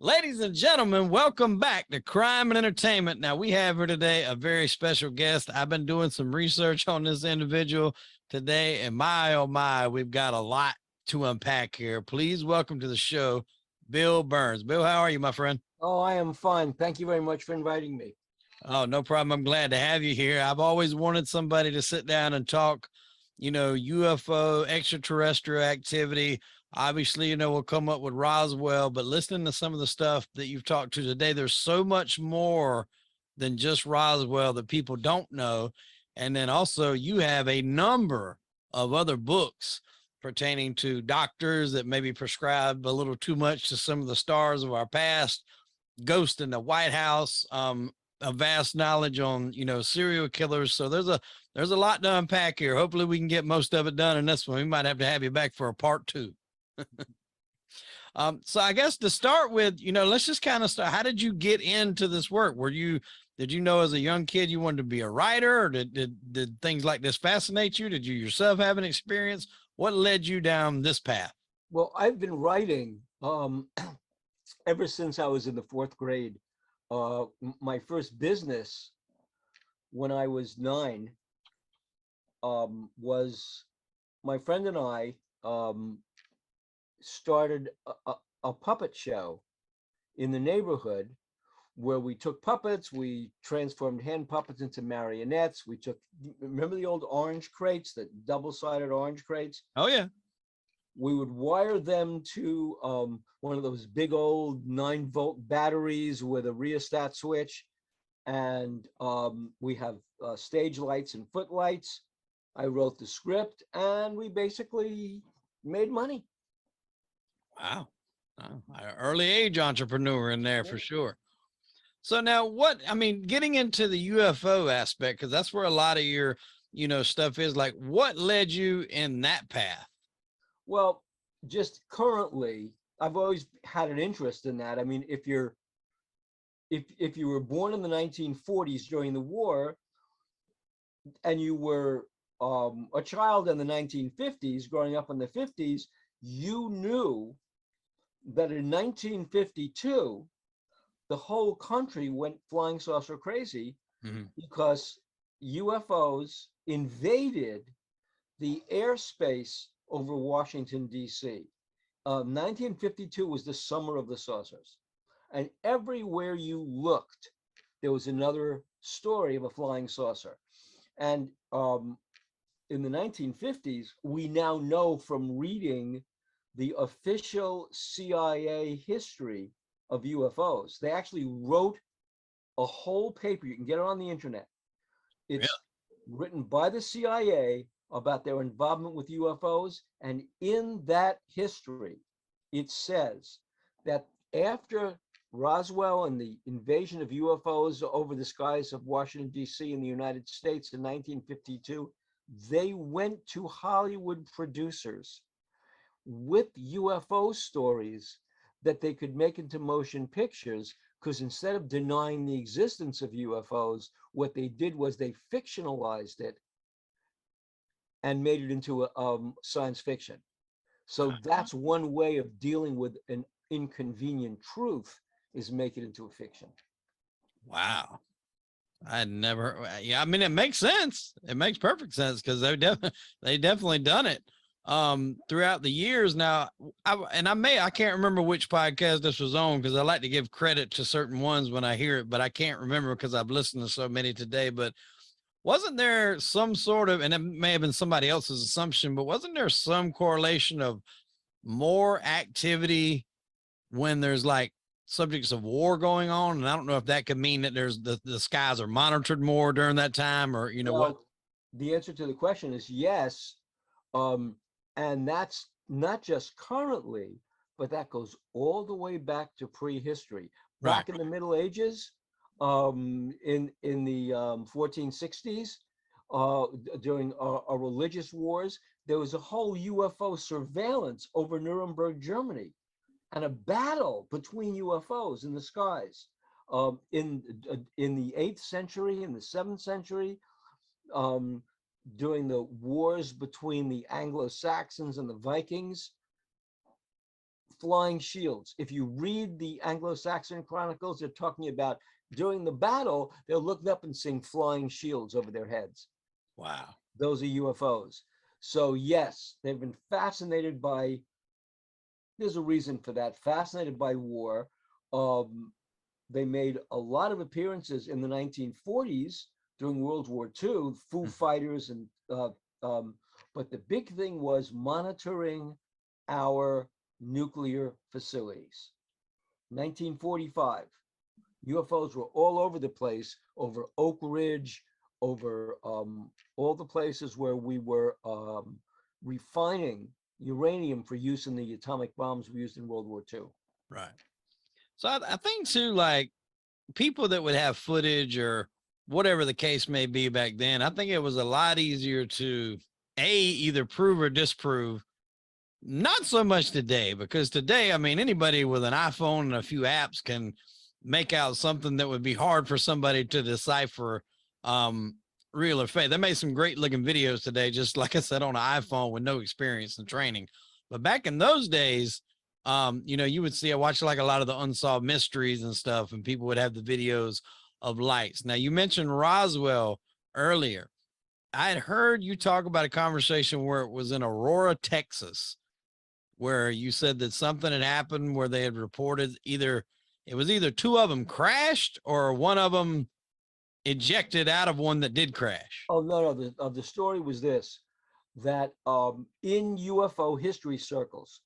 Ladies and gentlemen, welcome back to Crime and Entertainment. Now, we have here today a very special guest. I've been doing some research on this individual today, and my, oh my, we've got a lot to unpack here. Please welcome to the show, Bill Birnes. Bill, how are you, my friend? Oh, I am fine. Thank you very much for inviting me. Oh, no problem. I'm glad to have you here. I've always wanted somebody to sit down and talk, UFO, extraterrestrial activity. Obviously, we'll come up with Roswell, but listening to some of the stuff that you've talked to today, there's so much more than just Roswell that people don't know. And then also, you have a number of other books pertaining to doctors that maybe prescribe a little too much to some of the stars of our past, Ghost in the White House, a vast knowledge on serial killers. So there's a lot to unpack here. Hopefully we can get most of it done in this one. We might have to have you back for a part 2. So I guess to start with, let's just kind of start. How did you get into this work? Did you know as a young kid you wanted to be a writer, or did things like this fascinate you? Did you yourself have an experience? What led you down this path? Well, I've been writing ever since I was in the 4th grade. My first business when I was 9 was my friend and I started a puppet show in the neighborhood where we took puppets, we transformed hand puppets into marionettes. Remember the old orange crates, the double-sided orange crates? Oh, yeah. We would wire them to one of those big old 9-volt batteries with a rheostat switch. And we have stage lights and footlights. I wrote the script and we basically made money. Wow. Early age entrepreneur in there for sure. So now getting into the UFO aspect, because that's where a lot of your, stuff is, like, what led you in that path? Well, just currently, I've always had an interest in that. I mean, if you were born in the 1940s during the war, and you were a child in the 1950s, growing up in the 50s, you knew that in 1952, the whole country went flying saucer crazy because UFOs invaded the airspace over Washington, D.C. 1952 was the summer of the saucers. And everywhere you looked, there was another story of a flying saucer. And in the 1950s, we now know from reading the official CIA history of UFOs. They actually wrote a whole paper. You can get it on the internet. It's written by the CIA about their involvement with UFOs. And in that history, it says that after Roswell and the invasion of UFOs over the skies of Washington, D.C. in the United States in 1952, they went to Hollywood producers with UFO stories that they could make into motion pictures, because instead of denying the existence of UFOs, what they did was they fictionalized it and made it into a science fiction. So that's one way of dealing with an inconvenient truth, is make it into a fiction. Wow. It makes sense. It makes perfect sense, because they definitely done it throughout the years. Now, I can't remember which podcast this was on, because I like to give credit to certain ones when I hear it, but I can't remember because I've listened to so many today. But wasn't there some sort of, and it may have been somebody else's assumption, but wasn't there some correlation of more activity when there's like subjects of war going on? And I don't know if that could mean that there's the skies are monitored more during that time, or what? The answer to the question is yes. And that's not just currently, but that goes all the way back to prehistory. Back in the Middle Ages, in the 1460s, during our religious wars, there was a whole UFO surveillance over Nuremberg, Germany, and a battle between UFOs in the skies. In the 8th century, in the 7th century, during the wars between the Anglo-Saxons and the Vikings, flying shields. If you read the Anglo-Saxon chronicles, they're talking about during the battle, they're looking up and seeing flying shields over their heads. Wow. Those are UFOs. So yes, they've been fascinated by, there's a reason for that, fascinated by war. They made a lot of appearances in the 1940s during World War II, Foo Fighters, and but the big thing was monitoring our nuclear facilities. 1945, UFOs were all over the place, over Oak Ridge, over all the places where we were refining uranium for use in the atomic bombs we used in World War II. Right. So I think too, like people that would have footage or whatever the case may be back then, I think it was a lot easier to either prove or disprove. Not so much today, because today, I mean, anybody with an iPhone and a few apps can make out something that would be hard for somebody to decipher real or fake. They made some great looking videos today, just like I said, on an iPhone with no experience and training. But back in those days, you would see, I watched like a lot of the Unsolved Mysteries and stuff, and people would have the videos of lights. Now, you mentioned Roswell earlier. I had heard you talk about a conversation where it was in Aurora, Texas, where you said that something had happened where they had reported it was either two of them crashed or one of them ejected out of one that did crash. Oh, no, the story was this, that in UFO history circles,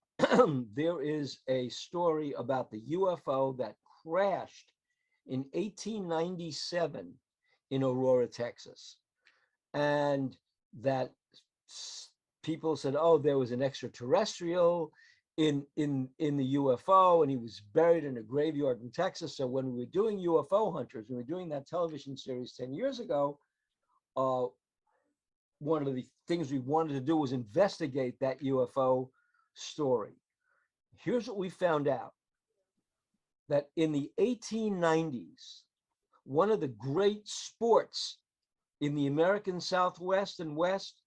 there is a story about the UFO that crashed in 1897 in Aurora, Texas. And that people said, oh, there was an extraterrestrial in the UFO, and he was buried in a graveyard in Texas. So when we were doing UFO Hunters, we were doing that television series 10 years ago, one of the things we wanted to do was investigate that UFO story. Here's what we found out, that in the 1890s, one of the great sports in the American Southwest and West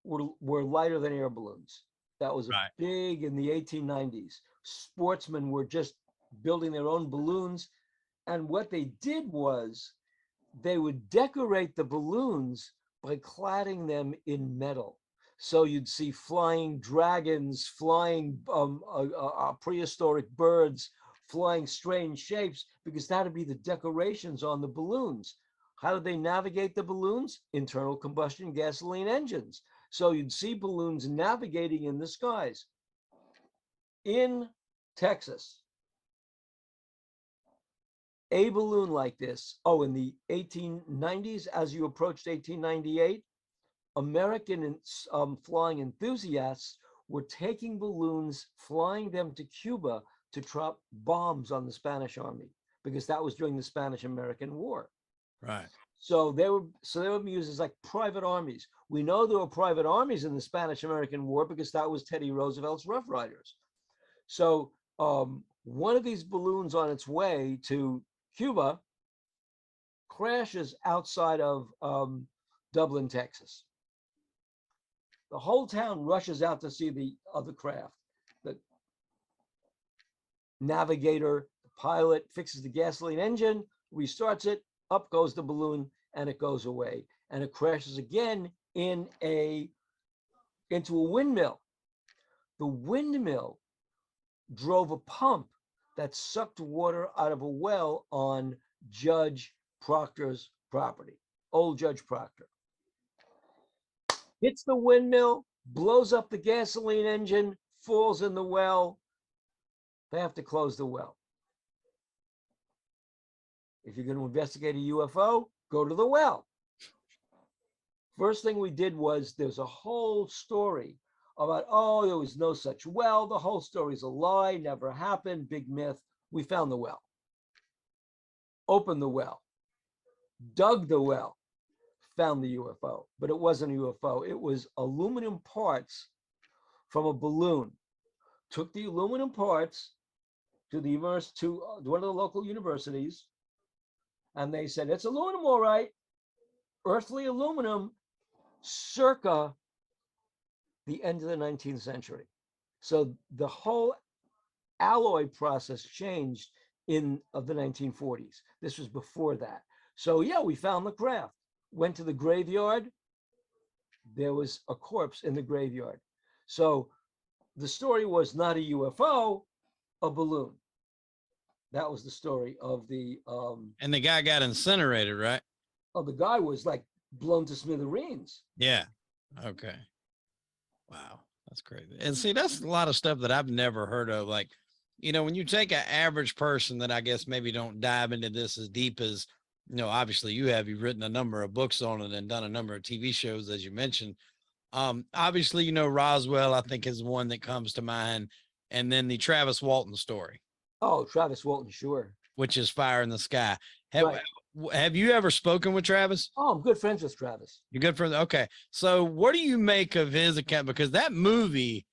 were lighter than air balloons. That was Right. big in the 1890s. Sportsmen were just building their own balloons. And what they did was they would decorate the balloons by cladding them in metal. So you'd see flying dragons, flying prehistoric birds, flying strange shapes, because that'd be the decorations on the balloons. How did they navigate the balloons? Internal combustion gasoline engines. So you'd see balloons navigating in the skies. In Texas, a balloon like this, in the 1890s, as you approached 1898, American flying enthusiasts were taking balloons, flying them to Cuba to drop bombs on the Spanish army, because that was during the Spanish-American War. Right. So they were used as like private armies. We know there were private armies in the Spanish-American War because that was Teddy Roosevelt's Rough Riders. So one of these balloons on its way to Cuba crashes outside of Dublin, Texas. The whole town rushes out to see the other craft. The navigator, the pilot, fixes the gasoline engine, restarts it, up goes the balloon, and it goes away. And it crashes again into a windmill. The windmill drove a pump that sucked water out of a well on Judge Proctor's property, old Judge Proctor. Hits the windmill, blows up the gasoline engine, falls in the well. They have to close the well. If you're going to investigate a UFO, go to the well. First thing we did was, there's a whole story about, there was no such well. The whole story's a lie, never happened, big myth. We found the well. Opened the well. Dug the well. Found the UFO, but it wasn't a UFO. It was aluminum parts from a balloon. Took the aluminum parts to one of the local universities, and they said, it's aluminum, all right. Earthly aluminum, circa the end of the 19th century. So the whole alloy process changed in the 1940s. This was before that. So yeah, we found the craft, went to the graveyard. There was a corpse in the graveyard. So the story was not a UFO, a balloon. That was the story of the And the guy got incinerated, right? the guy was like blown to smithereens. Yeah. Okay. Wow. That's crazy. And see, that's a lot of stuff that I've never heard of. Like, you know, when you take an average person that I guess maybe don't dive into this as deep as, you know, obviously you've written a number of books on it and done a number of TV shows, as you mentioned. Obviously, you know, Roswell, I think, is one that comes to mind. And then the Travis Walton story, Oh, Travis Walton, sure. which is Fire in the Sky. Right. Have you ever spoken with Travis? Oh, I'm good friends with Travis. You're good friends. Okay. So what do you make of his account? Because that movie,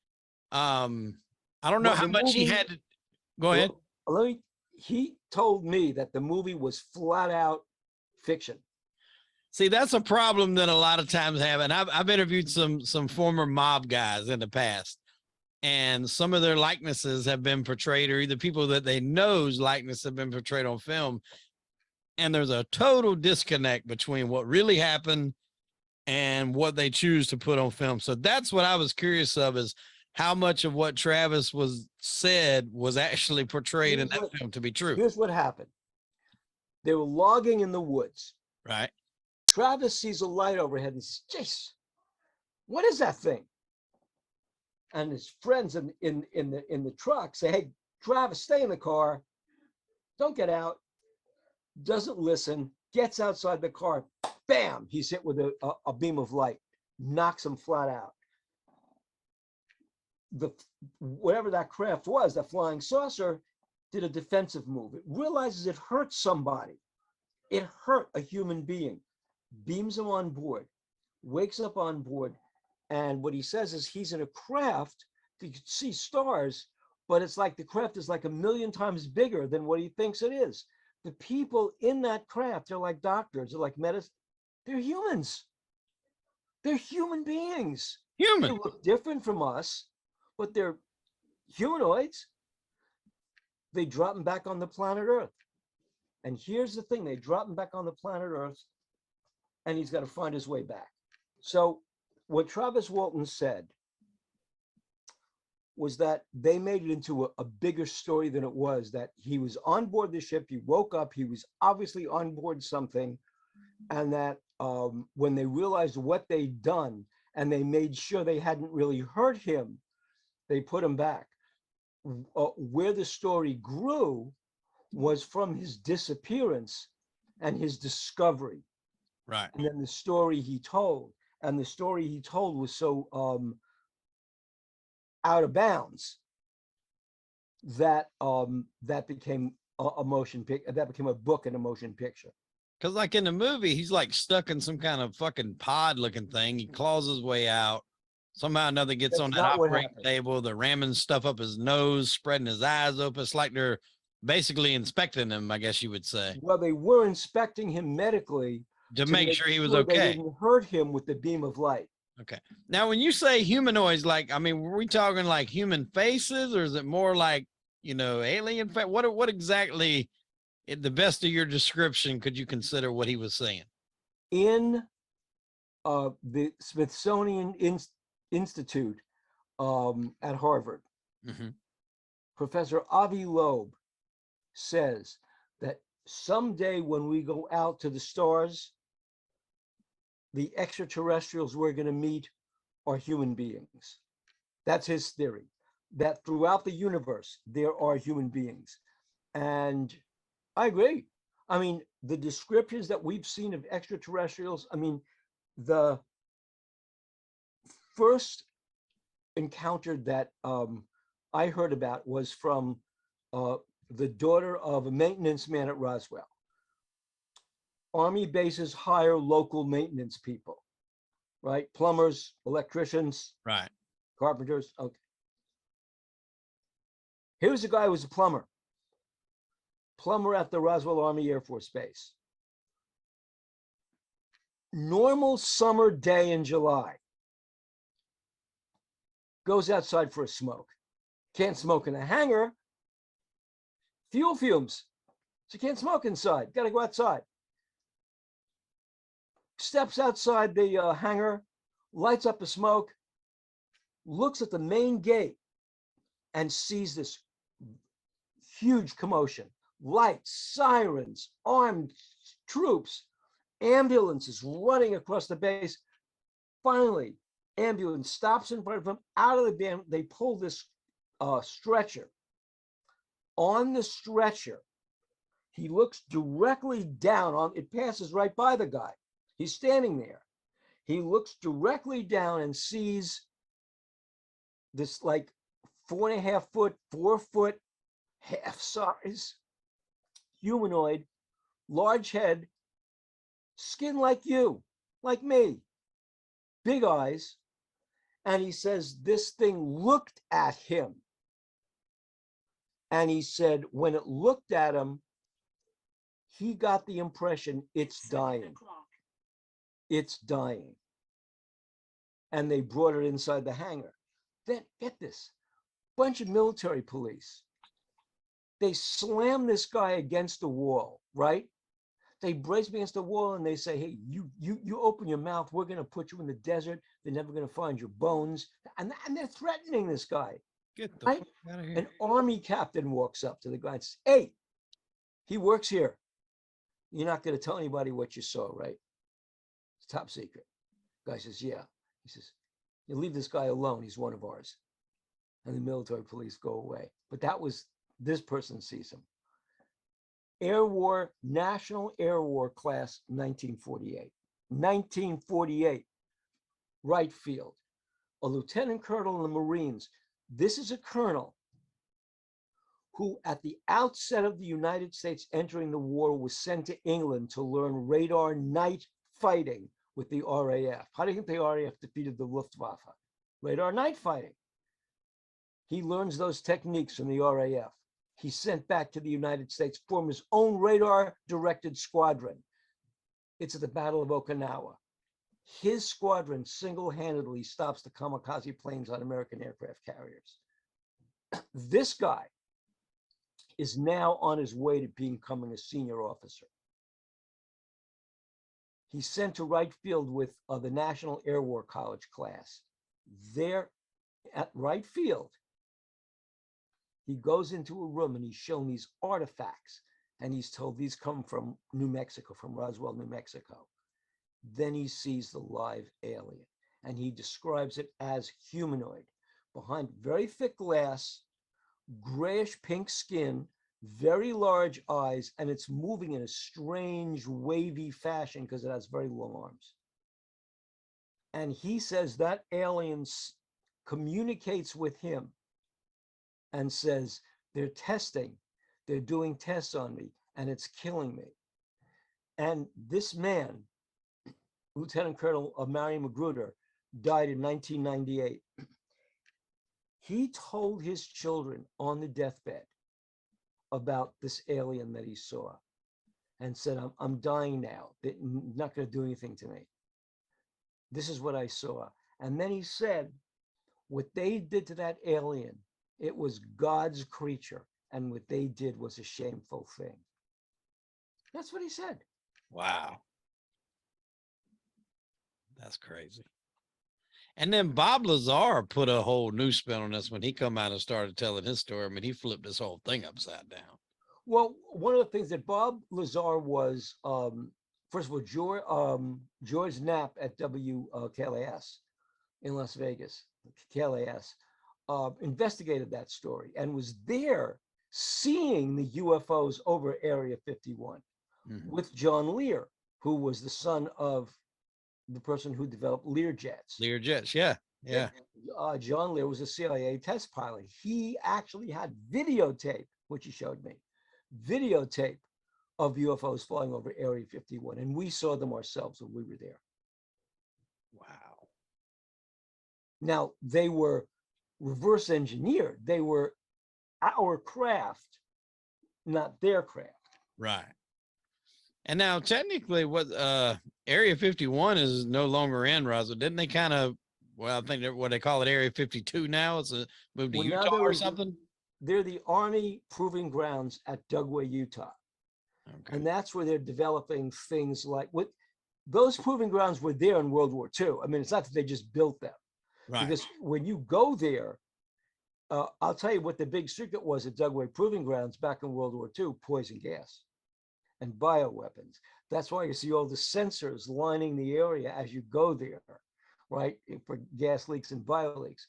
I don't know Well, how the much he movie- had to go ahead. He told me that the movie was flat out fiction. See, that's a problem that a lot of times have. And I've interviewed some former mob guys in the past, and some of their likenesses have been portrayed, or either people that they know's likeness have been portrayed on film. And there's a total disconnect between what really happened and what they choose to put on film. So that's what I was curious of, is how much of what Travis said was actually portrayed in that film to be true. Here's what happened. They were logging in the woods. Right. Travis sees a light overhead and says, "Jeez, what is that thing?" And his friends in the truck say, "Hey, Travis, stay in the car. Don't get out." Doesn't listen, gets outside the car. Bam! He's hit with a beam of light, knocks him flat out. Whatever that craft was, that flying saucer, did a defensive move. It realizes it hurt somebody. It hurt a human being. Beams him on board, wakes up on board, and what he says is he's in a craft to see stars, but it's like the craft is like 1,000,000 times bigger than what he thinks it is. The people in that craft are like doctors, they're like medicine. They're humans. They're human beings. Human. They look different from us, but they're humanoids. They drop him back on the planet Earth. And here's the thing, they drop him back on the planet Earth, and he's got to find his way back. So what Travis Walton said was that they made it into a bigger story than it was, that he was on board the ship, he woke up, he was obviously on board something, and that when they realized what they'd done and they made sure they hadn't really hurt him, they put him back. Where the story grew was from his disappearance and his discovery. Right. And then the story he told, and the story he told was so out of bounds that that became a motion picture, that became a book and a motion picture. Because like in the movie, he's like stuck in some kind of fucking pod looking thing. He claws his way out. Somehow or another gets That's on that not what operating happened. table. They're ramming stuff up his nose, spreading his eyes open. It's like they're basically inspecting him, I guess you would say, Well, they were inspecting him medically to make sure he was they okay. didn't hurt him with the beam of light. Okay. Now, when you say humanoids, like, I mean, were we talking like human faces, or is it more like, you know, alien? What exactly, in the best of your description, could you consider what he was saying? In the Smithsonian Institute at Harvard, Professor Avi Loeb says that someday when we go out to the stars, the extraterrestrials we're going to meet are human beings. That's his theory, that throughout the universe, there are human beings. And I agree. I mean, the descriptions that we've seen of extraterrestrials, I mean, the first encounter that I heard about was from the daughter of a maintenance man at Roswell. Army bases hire local maintenance people, right? Plumbers, electricians, Right. carpenters. Okay. Here's a guy who was a plumber at the Roswell Army Air Force Base. Normal summer day in July. Goes outside for a smoke. Can't smoke in a hangar fuel fumes. So you can't smoke inside. Got to go outside. Steps outside the hangar, lights up the smoke, looks at the main gate, and sees this huge commotion. Lights, sirens, armed troops, ambulances running across the base. Finally, ambulance stops in front of him. Out of the van, they pull this stretcher. On the stretcher, he looks directly down on it, passes right by the guy. He's standing there. He looks directly down and sees this like 4.5 foot, 4 foot, half size humanoid, large head, skin like you, like me, big eyes. And he says this thing looked at him. And he said when it looked at him, he got the impression it's dying. It's dying. And they brought it inside the hangar. Then, get this, bunch of military police. They slam this guy against the wall, right? They brace him against the wall and they say, hey, you open your mouth, we're going to put you in the desert. They're never going to find your bones. And they're threatening this guy. Get the right? fuck out of here. An army captain walks up to the guy and says, hey, he works here. You're not going to tell anybody what you saw, right? It's top secret. The guy says, yeah. He says, you leave this guy alone. He's one of ours. And the military police go away. But that was, this person sees him. Air War, National Air War class, 1948. 1948, Wright Field. A lieutenant colonel in the Marines. This is a colonel who at the outset of the United States entering the war was sent to England to learn radar night fighting with the RAF. How do you think the RAF defeated the Luftwaffe? Radar night fighting. He learns those techniques from the RAF. He's sent back to the United States, form his own radar-directed squadron. It's at the Battle of Okinawa. His squadron single-handedly stops the kamikaze planes on American aircraft carriers. This guy is now on his way to becoming a senior officer. He's sent to Wright Field with the National Air War College class. There at Wright Field, he goes into a room and he's shown these artifacts and he's told these come from New Mexico, from Roswell, New Mexico. Then he sees the live alien and he describes it as humanoid, behind very thick glass, grayish pink skin, very large eyes, and it's moving in a strange wavy fashion because it has very long arms. And he says that alien communicates with him and says, they're doing tests on me, and it's killing me. And this man, Lieutenant Colonel Marion Magruder, died in 1998. He told his children on the deathbed about this alien that he saw and said, I'm dying now. They're not going to do anything to me. This is what I saw. And then he said, what they did to that alien, it was God's creature. And what they did was a shameful thing. That's what he said. Wow. That's crazy. And then Bob Lazar put a whole new spin on this when he come out and started telling his story. I mean, he flipped this whole thing upside down. Well, one of the things that Bob Lazar was, first of all, George Knapp at KLAS in Las Vegas, KLAS, investigated that story and was there seeing the UFOs over Area 51 with John Lear, who was the son of the person who developed Lear jets. Lear jets, yeah. John Lear was a CIA test pilot. He actually had videotape, which he showed me, videotape of UFOs flying over Area 51, and we saw them ourselves when we were there. Wow. Now, they were reverse engineered. They were our craft, not their craft. Right. And now technically what Area 51 is no longer in Roswell. Didn't they kind of, well, I think what they call it Area 52 now. It's moved to Utah or something. They're the Army proving grounds at Dugway, Utah. Okay. And that's where they're developing things like what those proving grounds were there in World War II. I mean, it's not that they just built them, Right. because when you go there, I'll tell you what the big secret was at Dugway Proving Grounds back in World War II: poison gas and bioweapons. That's why you see all the sensors lining the area as you go there, right, for gas leaks and bio leaks.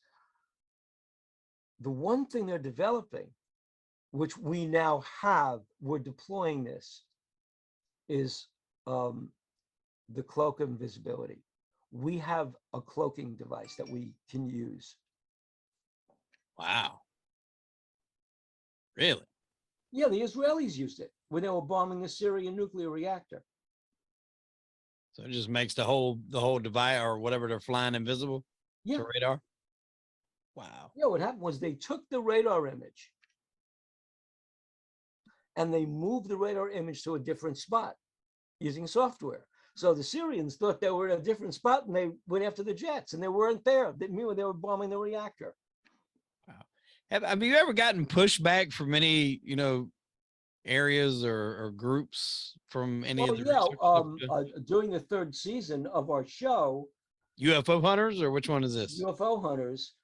The one thing they're developing, which we now have, we're deploying this, is the cloak of invisibility. We have a cloaking device that we can use. Wow. Really? Yeah, the Israelis used it when they were bombing the Syrian nuclear reactor. So it just makes the whole device or whatever they're flying invisible Yeah. to radar. Wow. Yeah, what happened was they took the radar image and they moved the radar image to a different spot using software. So the Syrians thought they were in a different spot and they went after the jets, and they weren't there. Meanwhile, they were bombing the reactor. Wow. Have you ever gotten pushback from any, areas or groups from any Well, of the yeah, during the third season of our show, UFO hunters, or which one is this? UFO hunters,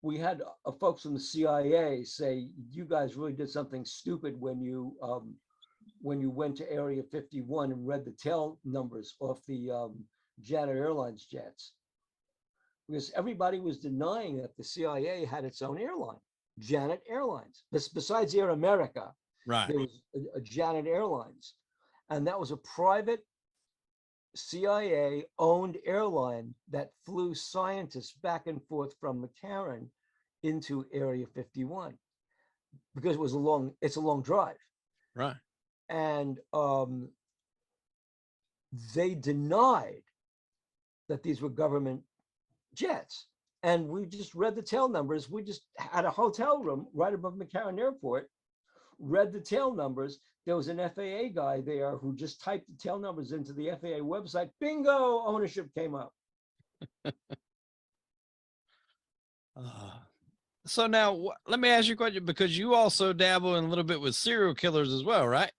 we had folks from the CIA say, you guys really did something stupid when you went to Area 51 and read the tail numbers off the Janet Airlines jets. Because everybody was denying that the CIA had its own airline, Janet Airlines. Besides Air America, Right. there was a Janet Airlines. And that was a private CIA-owned airline that flew scientists back and forth from McCarran into Area 51, because it's a long drive. Right. And they denied that these were government jets. And we just read the tail numbers. We just had a hotel room right above McCarran Airport, read the tail numbers. There was an FAA guy there who just typed the tail numbers into the FAA website. Bingo, ownership came up. So now let me ask you a question, because you also dabble in a little bit with serial killers as well, right?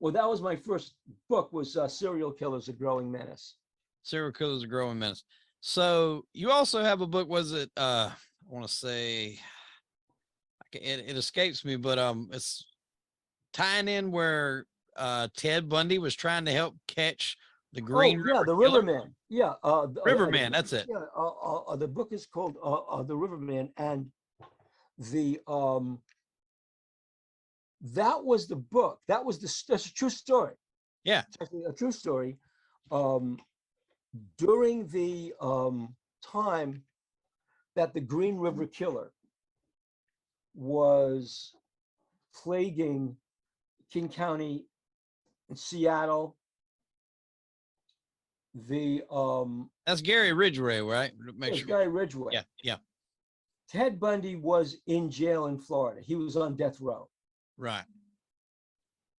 Well, that was my first book, was Serial Killers: A Growing Menace. Serial Killers: A Growing Menace. So you also have a book, was it, I want to say, it escapes me, but it's tying in where Ted Bundy was trying to help catch the Green River the Killer. Riverman. Yeah, Riverman, that's it. Yeah, the book is called The Riverman, and the that was the book. That's a true story. Yeah. It's actually a true story. During the time that the Green River Killer was plaguing King County in Seattle, That's Gary Ridgway, right? Make sure. Gary Ridgway. Yeah, yeah. Ted Bundy was in jail in Florida. He was on death row. Right.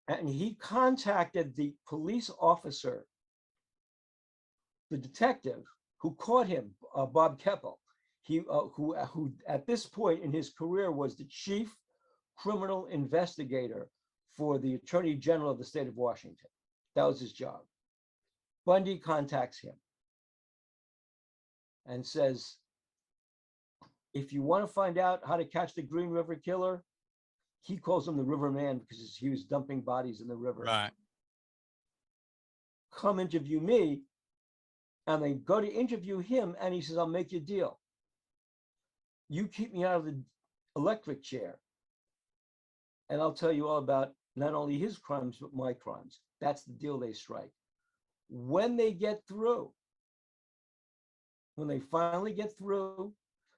And he contacted the police officer, the detective who caught him, Bob Keppel, who at this point in his career was the chief criminal investigator for the Attorney General of the state of Washington. That was his job. Bundy contacts him and says, if you want to find out how to catch the Green River Killer, he calls him the Riverman because he was dumping bodies in the river. Right. Come interview me. And they go to interview him, and he says, I'll make you a deal. You keep me out of the electric chair, and I'll tell you all about not only his crimes, but my crimes. That's the deal they strike. When they get through, when they finally get through,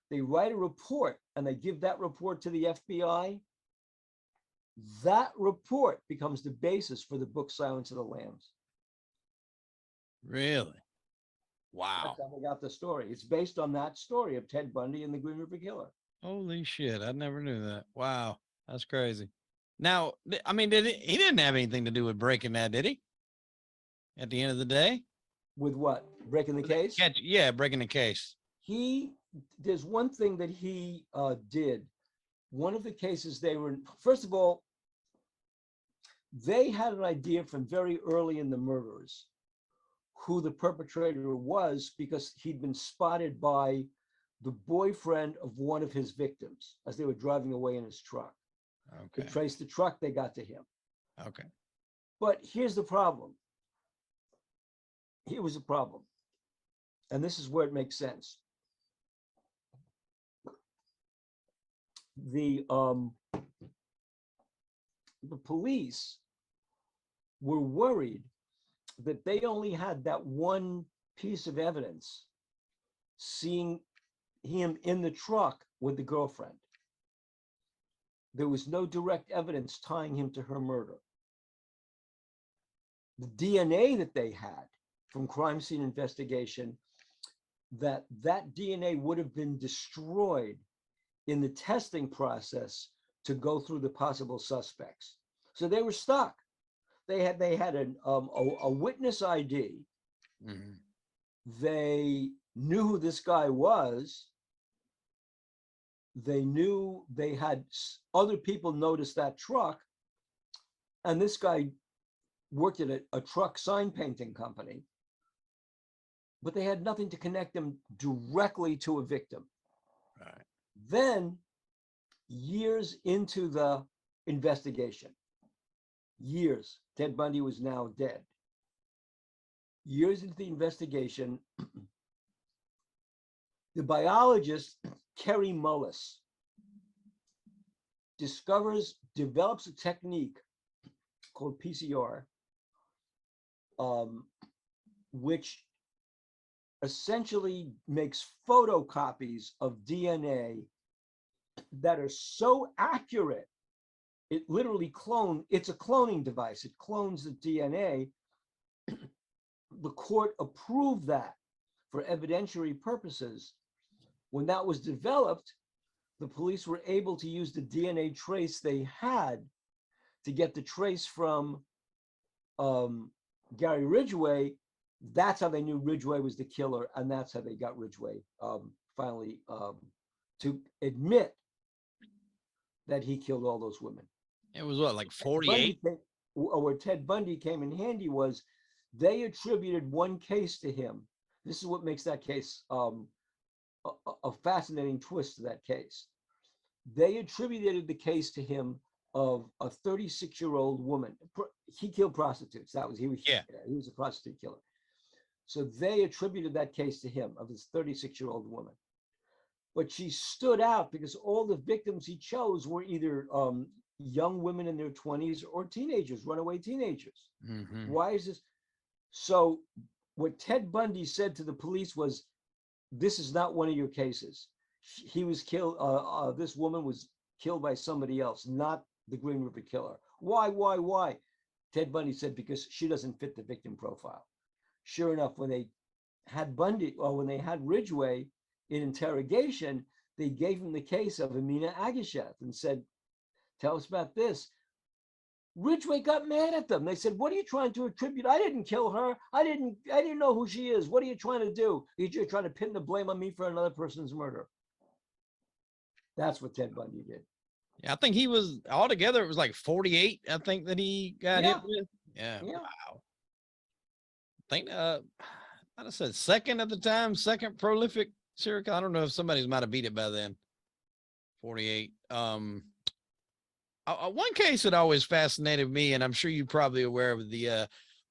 they write a report, and they give that report to the FBI. That report becomes the basis for the book Silence of the Lambs. Really? Wow. That's how we got the story. It's based on that story of Ted Bundy and the Green River Killer. Holy shit. I never knew that. Wow. That's crazy. Now, I mean, he didn't have anything to do with breaking that, did he? At the end of the day? With what? Breaking the case? Yeah, breaking the case. There's one thing that he did one of the cases they were, first of all, they had an idea from very early in the murders who the perpetrator was, because he'd been spotted by the boyfriend of one of his victims as they were driving away in his truck. Okay. They traced the truck, they got to him. Okay. But here's the problem. Here was a problem. And this is where it makes sense. The police were worried that they only had that one piece of evidence, seeing him in the truck with the girlfriend. There was no direct evidence tying him to her murder. The DNA that they had from crime scene investigation, that DNA would have been destroyed in the testing process to go through the possible suspects. So they were stuck. They had a witness ID. Mm-hmm. They knew who this guy was. They knew they had other people notice that truck. And this guy worked at a truck sign painting company. But they had nothing to connect them directly to a victim. Right. Then, years into the investigation, years, Ted Bundy was now dead. Years into the investigation, the biologist, Kerry Mullis, develops a technique called PCR, which essentially makes photocopies of DNA that are so accurate, it literally it's a cloning device. It clones the DNA. The court approved that for evidentiary purposes. When that was developed, the police were able to use the DNA trace they had to get the trace from Gary Ridgway. That's how they knew Ridgway was the killer, and that's how they got Ridgway finally to admit that he killed all those women. It was what, like 48? Where Ted Bundy came in handy was they attributed one case to him. This is what makes that case a fascinating twist to that case. They attributed the case to him of a 36-year-old woman. He killed prostitutes. He was a prostitute killer. So they attributed that case to him, of this 36-year-old woman. But she stood out because all the victims he chose were either young women in their 20s or teenagers, runaway teenagers. Mm-hmm. Why is this? So what Ted Bundy said to the police was, this is not one of your cases. He was killed, this woman was killed by somebody else, not the Green River Killer. Why? Ted Bundy said, because she doesn't fit the victim profile. Sure enough, when they had Ridgway in interrogation, they gave him the case of Amina Agashev and said, tell us about this. Ridgway got mad at them. They said, what are you trying to attribute? I didn't kill her. I didn't know who she is. What are you trying to do? You're trying to pin the blame on me for another person's murder. That's what Ted Bundy did. Yeah, I think he was altogether, it was like 48, I think, that he got hit with. Yeah. Wow. I think I said second at the time, second prolific serial killer. I don't know if somebody's might have beat it by then. 48. One case that always fascinated me, and I'm sure you're probably aware of, the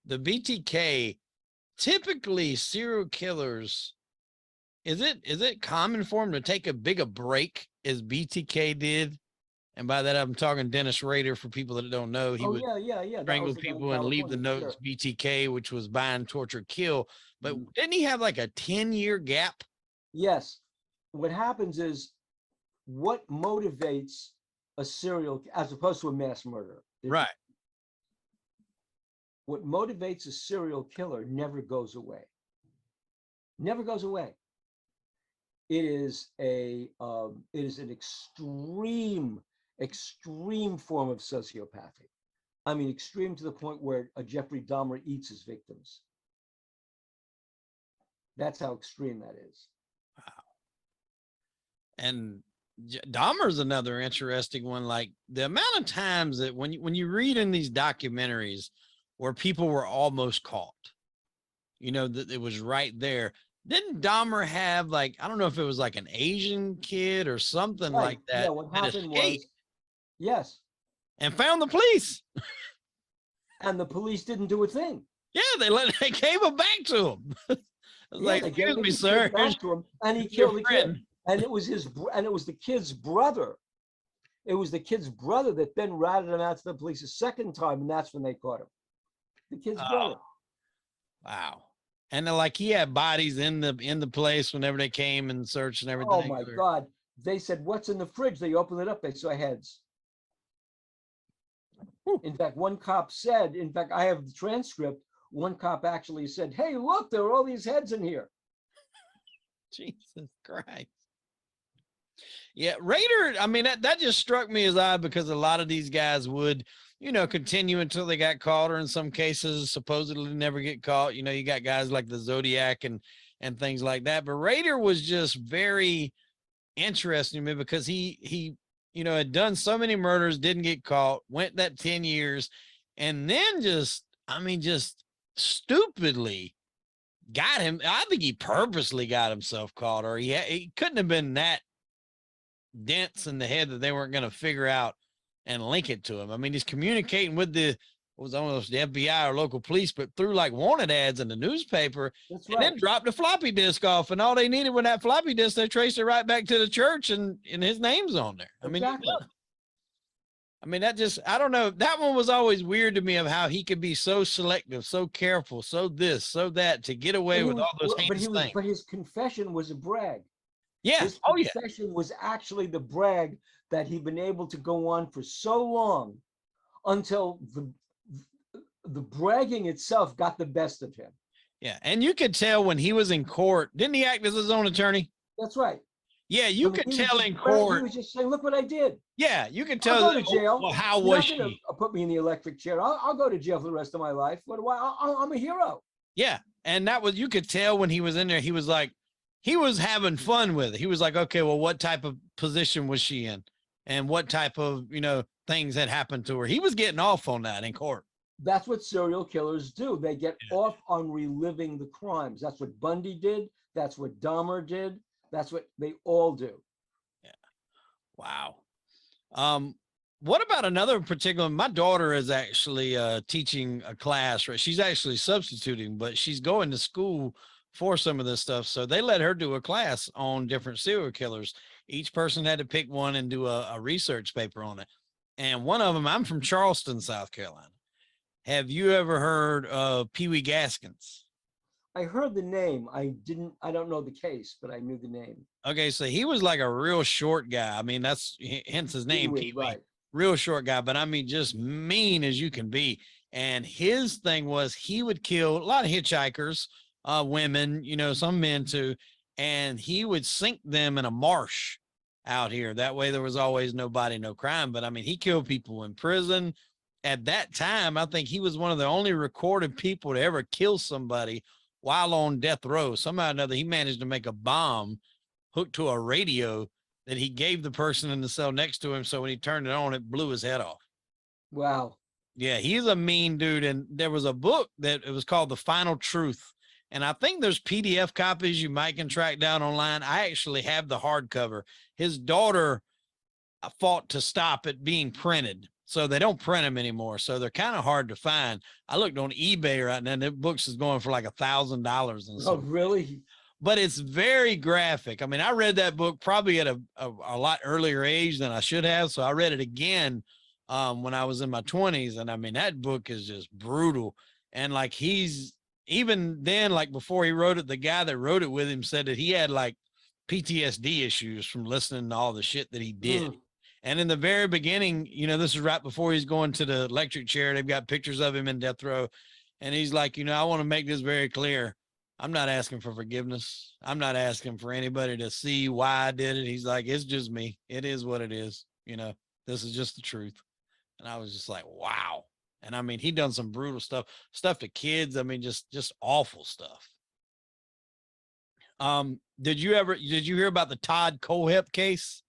BTK. Typically, serial killers, is it common for them to take as big a break as BTK did? And by that, I'm talking Dennis Rader, for people that don't know. He would strangle people and leave the notes, sure. BTK, which was bind, torture, kill. But didn't he have like a 10-year gap? Yes. What happens is, what motivates a serial, as opposed to a mass murder. Right. What motivates a serial killer never goes away. Never goes away. It is an extreme form of sociopathy. I mean, extreme to the point where a Jeffrey Dahmer eats his victims. That's how extreme that is. Wow. And Dahmer's another interesting one. Like the amount of times that when you read in these documentaries where people were almost caught, you know, that it was right there. Didn't Dahmer have like, I don't know if it was like an Asian kid or something Right. like Yeah. that What that happened escaped was, yes, and found the police? and the police didn't do a thing. Yeah, they gave him back to him. I was Yeah, like, they excuse gave me, the sir. kid back to him, and he Here's your killed the kid. friend. And it was and it was the kid's brother. It was the kid's brother that then ratted him out to the police a second time, and that's when they caught him. The kid's Oh, brother. wow. And then, like he had bodies in the place whenever they came and searched and Oh everything. my God. They said, "What's in the fridge?" They opened it up. They saw heads. In fact, one cop said, in fact, I have the transcript. One cop actually said, "Hey, look, there are all these heads in here." Jesus Christ. Yeah, Raider, I mean, that just struck me as odd because a lot of these guys would, you know, continue until they got caught, or in some cases supposedly never get caught. You know, you got guys like the Zodiac and things like that. But Raider was just very interesting to me because he you know had done so many murders, didn't get caught, went that 10 years, and then just, I mean, just stupidly got him. I think he purposely got himself caught, or he couldn't have been that dense in the head that they weren't going to figure out and link it to him. I mean, he's communicating with the, what was almost the FBI or local police, but through like wanted ads in the newspaper. That's And right. then dropped the floppy disk off, and all they needed with that floppy disk, they traced it right back to the church, and his name's on there. I mean, Exactly. I mean, that just, I don't know. That one was always weird to me of how he could be so selective, so careful, so this, so that to get away with all those heinous things. But his confession was a brag. Yeah. His Oh, yeah. confession was actually the brag that he'd been able to go on for so long until the bragging itself got the best of him. Yeah. And you could tell when he was in court, didn't he act as his own attorney? That's right. Yeah, you could tell in He court. was just saying, "Look what I did." Yeah, you could I'll tell. go to jail. Well, how You're was not going she? to put me in the electric chair. I'll go to jail for the rest of my life. What do I'm a hero. Yeah, and that was, you could tell when he was in there. He was like, he was having fun with it. He was like, okay, well, what type of position was she in, and what type of, you know, things had happened to her. He was getting off on that in court. That's what serial killers do. They get off on reliving the crimes. That's what Bundy did. That's what Dahmer did. That's what they all do. Yeah. Wow. What about another particular? My daughter is actually teaching a class, right? She's actually substituting, but she's going to school for some of this stuff. So they let her do a class on different serial killers. Each person had to pick one and do a research paper on it. And one of them, I'm from Charleston, South Carolina. Have you ever heard of Pee Wee Gaskins? I heard the name. I don't know the case, but I knew the name. Okay, so he was like a real short guy. I mean, that's hence his name, Pee Wee. Right. Real short guy, but I mean, just mean as you can be. And his thing was he would kill a lot of hitchhikers, women, you know, some men too, and he would sink them in a marsh out here. That way there was always nobody, no crime. But I mean, he killed people in prison. At that time, I think he was one of the only recorded people to ever kill somebody while on death row. Somehow or another, he managed to make a bomb hooked to a radio that he gave the person in the cell next to him. So when he turned it on, it blew his head off. Wow. Yeah, he's a mean dude. And there was a book that it was called The Final Truth. And I think there's PDF copies you might can track down online. I actually have the hardcover. His daughter fought to stop it being printed. So they don't print them anymore. So they're kind of hard to find. I looked on eBay right now, and the books is going for like $1,000 and so. Oh, really? But it's very graphic. I mean, I read that book probably at a lot earlier age than I should have. So I read it again when I was in my 20s. And I mean, that book is just brutal. And like, he's even then, like before he wrote it, the guy that wrote it with him said that he had like PTSD issues from listening to all the shit that he did. And in the very beginning, you know, this is right before he's going to the electric chair. They've got pictures of him in death row. And he's like, you know, I want to make this very clear. I'm not asking for forgiveness. I'm not asking for anybody to see why I did it. He's like, it's just me. It is what it is. You know, this is just the truth. And I was just like, wow. And I mean, he done some brutal stuff to kids. I mean, just awful stuff. Did you hear about the Todd Kohlhepp case?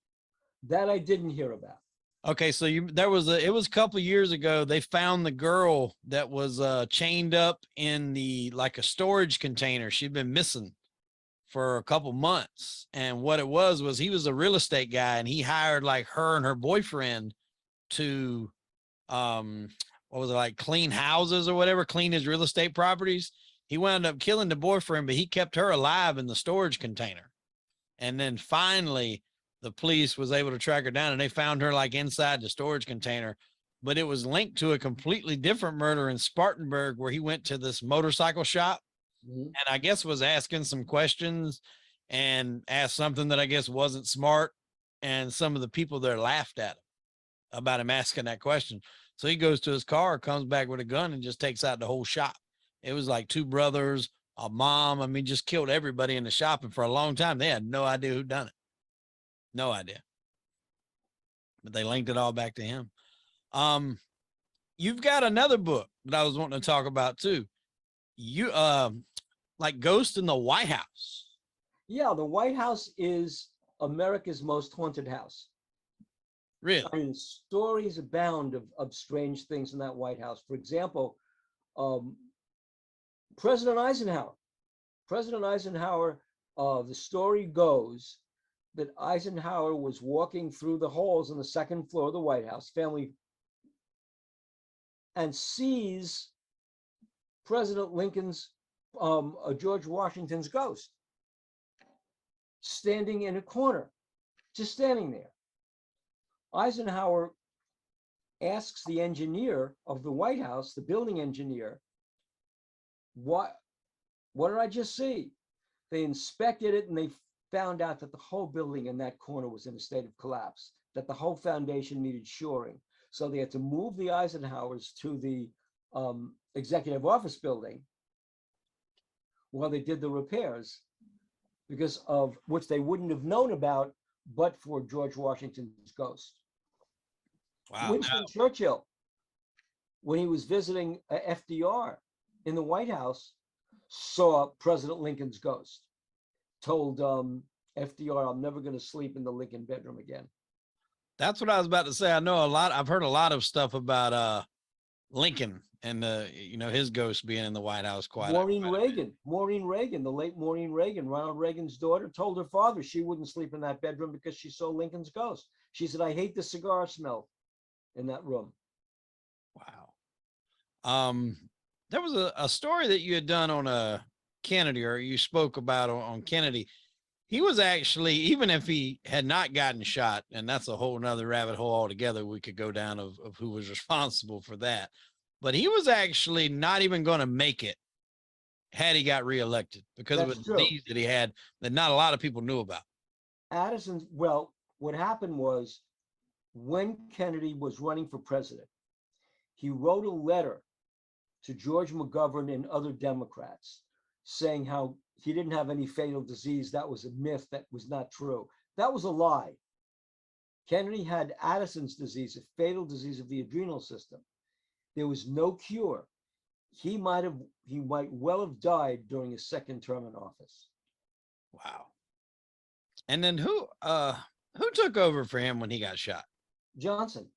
That I didn't hear about. Okay, so it was a couple of years ago. They found the girl that was chained up in the like a storage container. She'd been missing for a couple months, and what it was he was a real estate guy, and he hired like her and her boyfriend to what was it, like clean houses or whatever, clean his real estate properties. He wound up killing the boyfriend, but he kept her alive in the storage container. And then finally, the police was able to track her down, and they found her like inside the storage container. But it was linked to a completely different murder in Spartanburg, where he went to this motorcycle shop and I guess was asking some questions and asked something that I guess wasn't smart. And some of the people there laughed at him about him asking that question. So he goes to his car, comes back with a gun, and just takes out the whole shop. It was like two brothers, a mom. I mean, just killed everybody in the shop. And for a long time, they had no idea who done it. No idea. But they linked it all back to him. You've got another book that I was wanting to talk about too. You like Ghost in the White House. Yeah, the White House is America's most haunted house. Really? I mean, stories abound of strange things in that White House. For example, President Eisenhower. President Eisenhower, the story goes that Eisenhower was walking through the halls on the second floor of the White House, family, and sees President Lincoln's, George Washington's ghost standing in a corner, just standing there. Eisenhower asks the engineer of the White House, the building engineer, what did I just see? They inspected it and they found out that the whole building in that corner was in a state of collapse, that the whole foundation needed shoring. So they had to move the Eisenhowers to the executive office building while they did the repairs, because of which they wouldn't have known about but for George Washington's ghost. Wow. Winston Churchill, when he was visiting FDR in the White House, saw President Lincoln's ghost, told FDR, I'm never going to sleep in the Lincoln bedroom again. That's what I was about to say. I know a lot. I've heard a lot of stuff about Lincoln and his ghost being in the White House Maureen Reagan, the late Maureen Reagan, Ronald Reagan's daughter, told her father she wouldn't sleep in that bedroom because she saw Lincoln's ghost. She said, I hate the cigar smell in that room. Wow. There was a story that you had done on Kennedy, or you spoke about on Kennedy. He was actually, even if he had not gotten shot, and that's a whole nother rabbit hole altogether we could go down of who was responsible for that. But he was actually not even going to make it had he got reelected because of a disease that he had that not a lot of people knew about. Well, what happened was when Kennedy was running for president, he wrote a letter to George McGovern and other Democrats saying how he didn't have any fatal disease. That was a myth. That was not true. That was a lie. Kennedy had Addison's disease, a fatal disease of the adrenal system. There was no cure. He might well have died during his second term in office. Wow. And then who took over for him when he got shot? Johnson.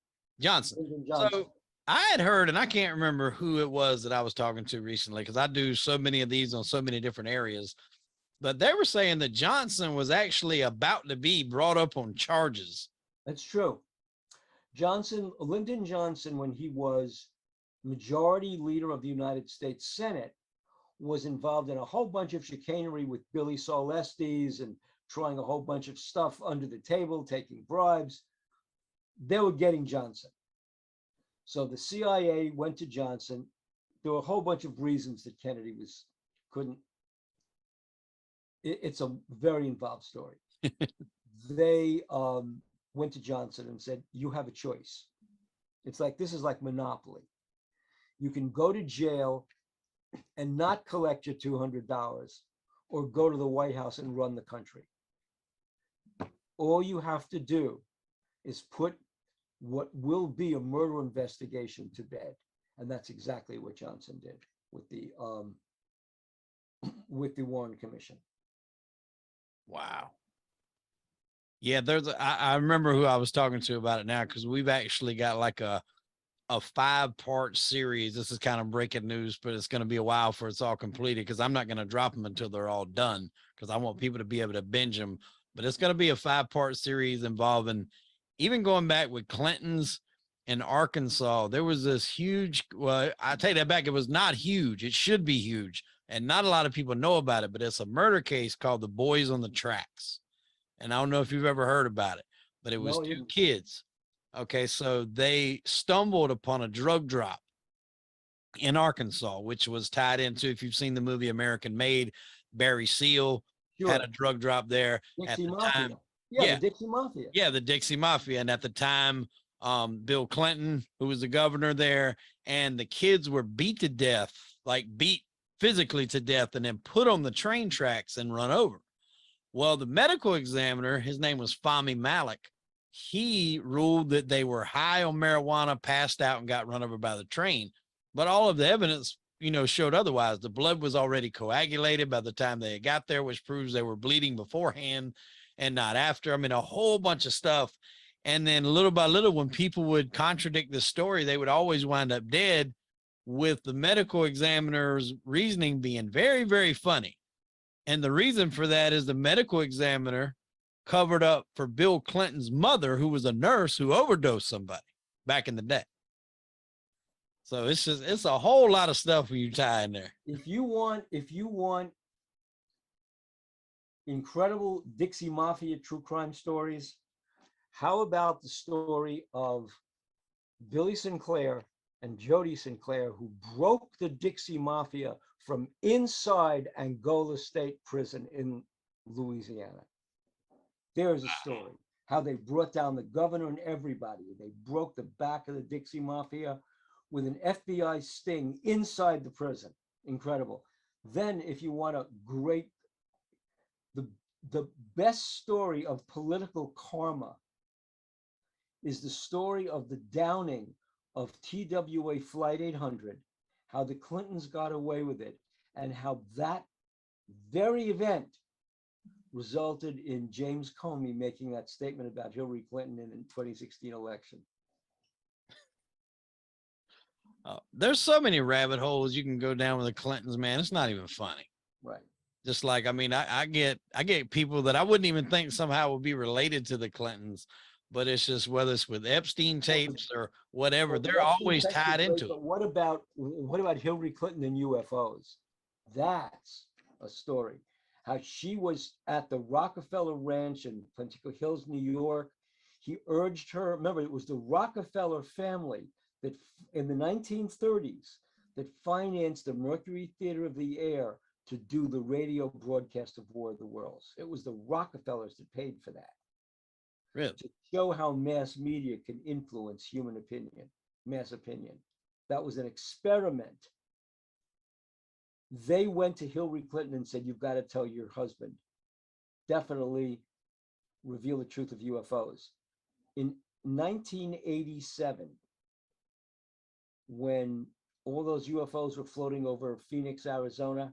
So I had heard, and I can't remember who it was that I was talking to recently, because I do so many of these on so many different areas, but they were saying that Johnson was actually about to be brought up on charges. That's true. Lyndon Johnson, when he was majority leader of the United States Senate, was involved in a whole bunch of chicanery with Billy Saul Estes and trying a whole bunch of stuff under the table, taking bribes. They were getting Johnson. So the CIA went to Johnson. There were a whole bunch of reasons that Kennedy couldn't. It's a very involved story. They went to Johnson and said, you have a choice. This is like Monopoly. You can go to jail and not collect your $200, or go to the White House and run the country. All you have to do is put what will be a murder investigation to bed. And that's exactly what Johnson did with the Warren Commission. Wow. Yeah, I remember who I was talking to about it now, because we've actually got like a 5-part series. This is kind of breaking news, but it's going to be a while for it's all completed, because I'm not going to drop them until they're all done, because I want people to be able to binge them. But it's going to be a 5-part series involving even going back with Clinton's in Arkansas. There was this huge, well, I take that back. It was not huge. It should be huge. And not a lot of people know about it, but it's a murder case called the Boys on the Tracks. And I don't know if you've ever heard about it, but it was No, I two didn't. kids. Okay, so they stumbled upon a drug drop in Arkansas, which was tied into, if you've seen the movie American Made, Barry Seal had a Sure. drug drop there at Dixie the Mafia. time. Yeah, the Yeah, Dixie Mafia. yeah, the Dixie Mafia. And at the time, Bill Clinton, who was the governor there, and the kids were beat to death, like beat physically to death, and then put on the train tracks and run over. Well, the medical examiner, his name was Fahmy Malik, he ruled that they were high on marijuana, passed out, and got run over by the train. But all of the evidence, showed otherwise. The blood was already coagulated by the time they got there, which proves they were bleeding beforehand and not after. I mean, a whole bunch of stuff. And then little by little, when people would contradict the story, they would always wind up dead, with the medical examiner's reasoning being very, very funny. And the reason for that is the medical examiner covered up for Bill Clinton's mother, who was a nurse who overdosed somebody back in the day. So it's a whole lot of stuff when you tie in there. If you want incredible Dixie Mafia true crime stories, how about the story of Billy Sinclair and Jody Sinclair, who broke the Dixie Mafia from inside Angola State Prison in Louisiana? There's a story how they brought down the governor and everybody. They broke the back of the Dixie Mafia with an FBI sting inside the prison. Incredible. Then, if you want a great, the best story of political karma is the story of the downing of TWA Flight 800, how the Clintons got away with it, and how that very event resulted in James Comey making that statement about Hillary Clinton in the 2016 election. There's so many rabbit holes you can go down with the Clintons, man. It's not even funny. Right. Just like, I mean, I get people that I wouldn't even think somehow would be related to the Clintons, but it's just, whether it's with Epstein tapes or whatever, Well, they're always tied into it. But what about Hillary Clinton and UFOs? That's a story. How she was at the Rockefeller Ranch in Pentacle Hills, New York. He urged her. Remember, it was the Rockefeller family that in the 1930s that financed the Mercury Theater of the Air to do the radio broadcast of War of the Worlds. It was the Rockefellers that paid for that. Really? To show how mass media can influence human opinion, mass opinion. That was an experiment. They went to Hillary Clinton and said, you've got to tell your husband, definitely reveal the truth of UFOs. In 1987, when all those UFOs were floating over Phoenix, Arizona,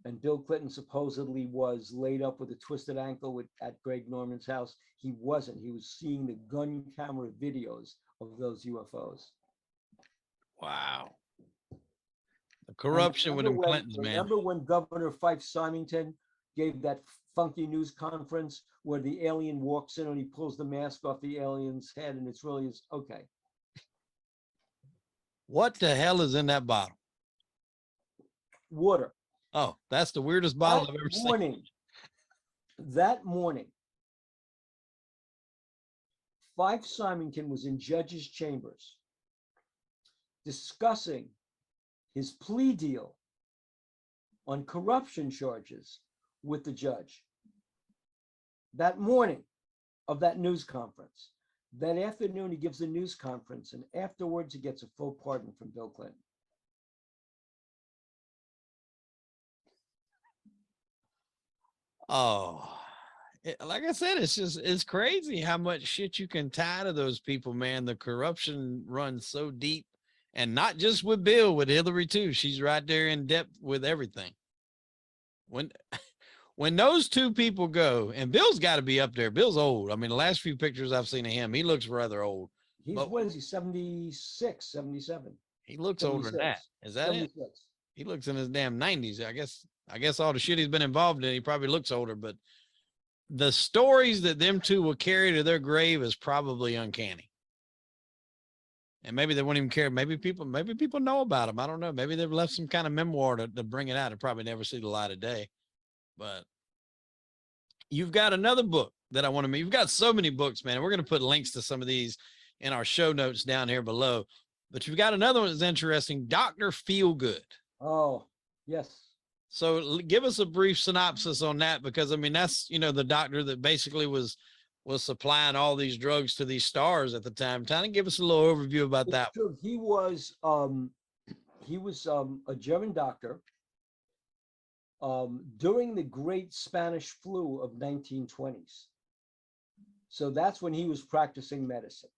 and Bill Clinton supposedly was laid up with a twisted ankle at Greg Norman's house, he wasn't. He was seeing the gun camera videos of those UFOs. Wow. The corruption with them Clintons, man. Remember when Governor Fife Symington gave that funky news conference where the alien walks in and he pulls the mask off the alien's head, and it's really okay. What the hell is in that bottle? Water. Oh, that's the weirdest bottle I've ever seen. That morning, Fife Symington was in judge's chambers discussing his plea deal on corruption charges with the judge. That morning of that news conference. That afternoon, he gives a news conference, and afterwards, he gets a full pardon from Bill Clinton. Oh, like I said, it's crazy how much shit you can tie to those people, man. The corruption runs so deep, and not just with Bill, with Hillary too. She's right there in depth with everything. when those two people go, and Bill's got to be up there. Bill's old. I mean, the last few pictures I've seen of him, he looks rather old. He's, But what is he, 76, 77, he looks older than that. 76, Is that it? 76. He looks in his damn 90s. I guess all the shit he's been involved in, he probably looks older, but the stories that them two will carry to their grave is probably uncanny. And maybe they won't even care. Maybe people know about them. I don't know. Maybe they've left some kind of memoir to bring it out. It'll probably never see the light of day. But you've got another book that I want to meet. You've got so many books, man. And we're going to put links to some of these in our show notes down here below. But you've got another one that's interesting, Dr. Feelgood. Oh, yes. So give us a brief synopsis on that, because I mean, that's, you know, the doctor that basically was supplying all these drugs to these stars at the time. Kind of give us a little overview about that. True. He was a German doctor during the Great Spanish Flu of 1920s. So that's when he was practicing medicine.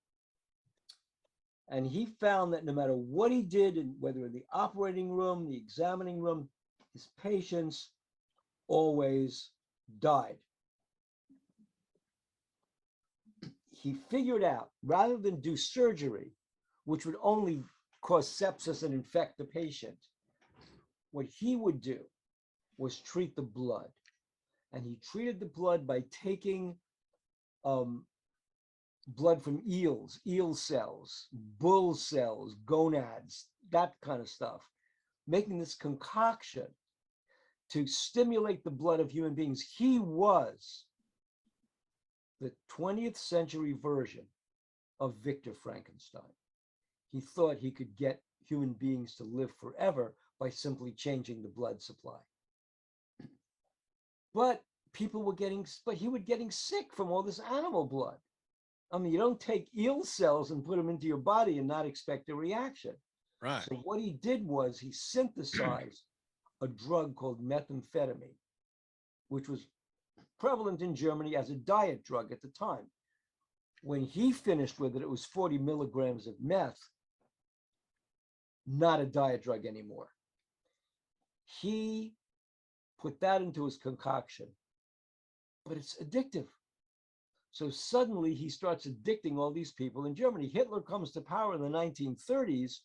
And he found that no matter what he did, and whether in the operating room, the examining room, his patients always died. He figured out, rather than do surgery, which would only cause sepsis and infect the patient, what he would do was treat the blood. And he treated the blood by taking blood from eels, eel cells, bull cells, gonads, that kind of stuff, making this concoction to stimulate the blood of human beings. He was the 20th century version of Victor Frankenstein. He thought he could get human beings to live forever by simply changing the blood supply. But he was getting sick from all this animal blood. I mean, you don't take eel cells and put them into your body and not expect a reaction. Right. So what he did was he synthesized a drug called methamphetamine, which was prevalent in Germany as a diet drug at the time. When he finished with it, it was 40 milligrams of meth, not a diet drug anymore. He put that into his concoction, but it's addictive. So suddenly he starts addicting all these people in Germany. Hitler comes to power in the 1930s.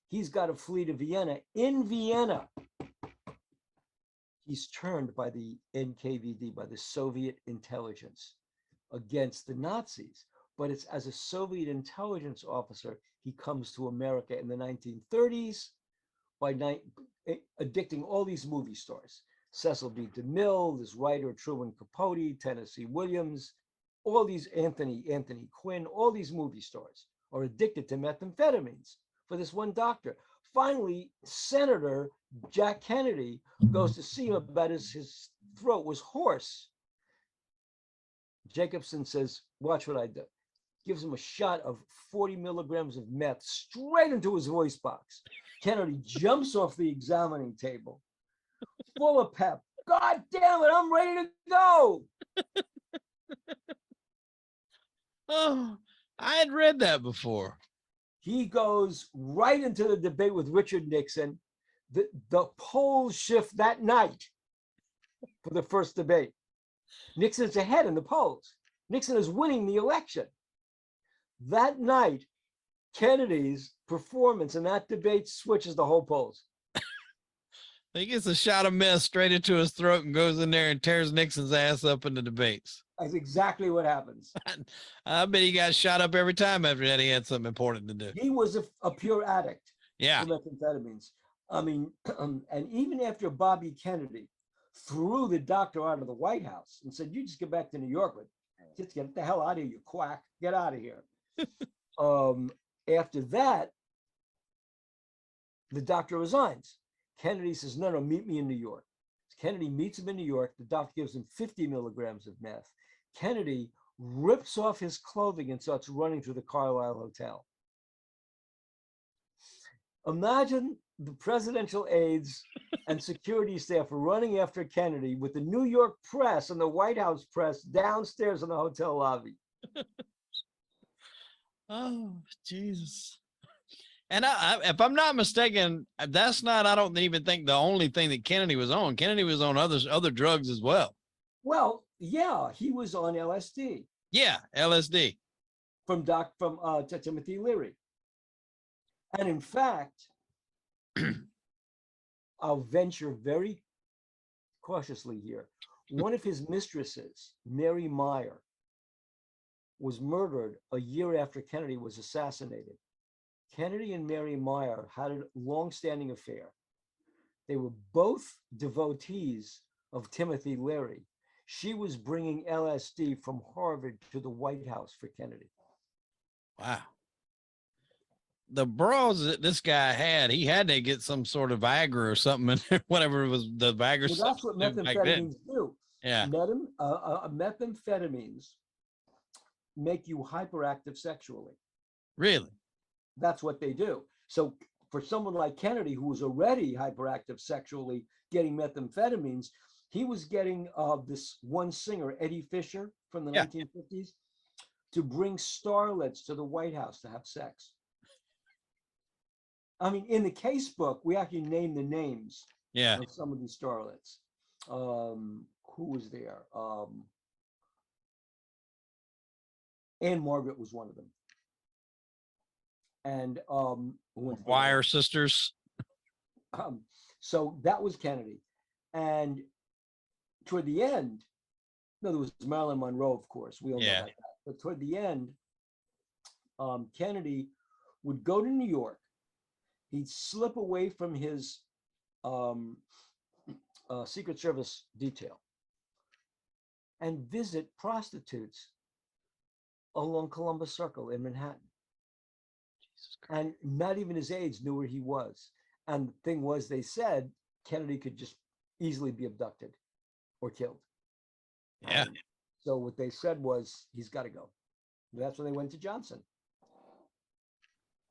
He's got to flee to Vienna. In Vienna, he's turned by the NKVD, by the Soviet intelligence, against the Nazis. But it's as a Soviet intelligence officer, he comes to America in the 1930s by addicting all these movie stars. Cecil B. DeMille, this writer, Truman Capote, Tennessee Williams, all these Anthony Quinn, all these movie stars are addicted to methamphetamines for this one doctor. Finally, Senator Jack Kennedy goes to see him about his throat was hoarse. Jacobson says, watch what I do. Gives him a shot of 40 milligrams of meth straight into his voice box. Kennedy jumps off the examining table, full of pep. God damn it, I'm ready to go. Oh, I had read that before. He goes right into the debate with Richard Nixon. The polls shift that night for the first debate. Nixon's ahead in the polls. Nixon is winning the election. That night, Kennedy's performance in that debate switches the whole polls. He gets a shot of meth straight into his throat and goes in there and tears Nixon's ass up in the debates. That's exactly what happens. I bet he got shot up every time after that. He had something important to do. He was a pure addict. Yeah. For methamphetamines. I mean, and even after Bobby Kennedy threw the doctor out of the White House and said, you just get back to New York, just get the hell out of here, you quack, get out of here. After that, the doctor resigns. Kennedy says, no, meet me in New York. Kennedy meets him in New York. The doctor gives him 50 milligrams of meth. Kennedy rips off his clothing and starts running through the Carlisle Hotel. Imagine the presidential aides and security staff running after Kennedy with the New York press and the White House press downstairs in the hotel lobby. Oh, Jesus. And if I'm not mistaken, that's not, I don't even think the only thing that Kennedy was on. Kennedy was on other drugs as well. Well, yeah, he was on LSD Yeah, LSD. from Timothy Leary. And in fact, I'll venture very cautiously here. One of his mistresses, Mary Meyer, was murdered a year after Kennedy was assassinated. Kennedy and Mary Meyer had a long-standing affair. They were both devotees of Timothy Leary. She was bringing LSD from Harvard to the White House for Kennedy. Wow. The bras that this guy had, he had to get some sort of Viagra or something in there, whatever it was, the Viagra. Well, that's what methamphetamines do. Yeah. Methamphetamines make you hyperactive sexually. Really? That's what they do. So for someone like Kennedy, who was already hyperactive sexually, getting methamphetamines, he was getting this one singer, Eddie Fisher, from the 1950s, to bring starlets to the White House to have sex. I mean, in the case book, we actually named the names of some of these starlets. Who was there? Anne Margaret was one of them. And Wire Sisters. So that was Kennedy. And toward the end, no, there was Marilyn Monroe, of course. We all know about that. But toward the end, Kennedy would go to New York. He'd slip away from his Secret Service detail and visit prostitutes along Columbus Circle in Manhattan. And not even his aides knew where he was. And the thing was, they said Kennedy could just easily be abducted or killed. Yeah. And so what they said was, he's got to go. That's when they went to Johnson.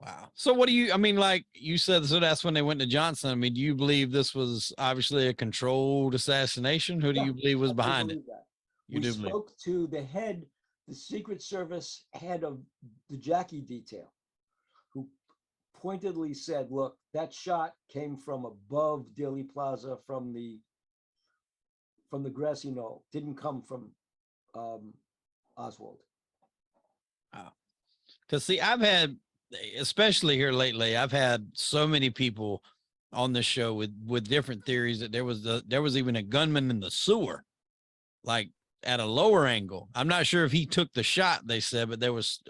Wow. So what do you, I mean, like you said, so that's when they went to Johnson. I mean, do you believe this was obviously a controlled assassination? Who do you believe was behind it? We spoke to the head, the Secret Service head of the Jackie detail, who pointedly said, look, that shot came from above Dealey Plaza from the grassy knoll, didn't come from Oswald. Wow. Because see, I've had, especially here lately, I've had so many people on this show with different theories that there was even a gunman in the sewer, like at a lower angle. I'm not sure if he took the shot, they said, but there was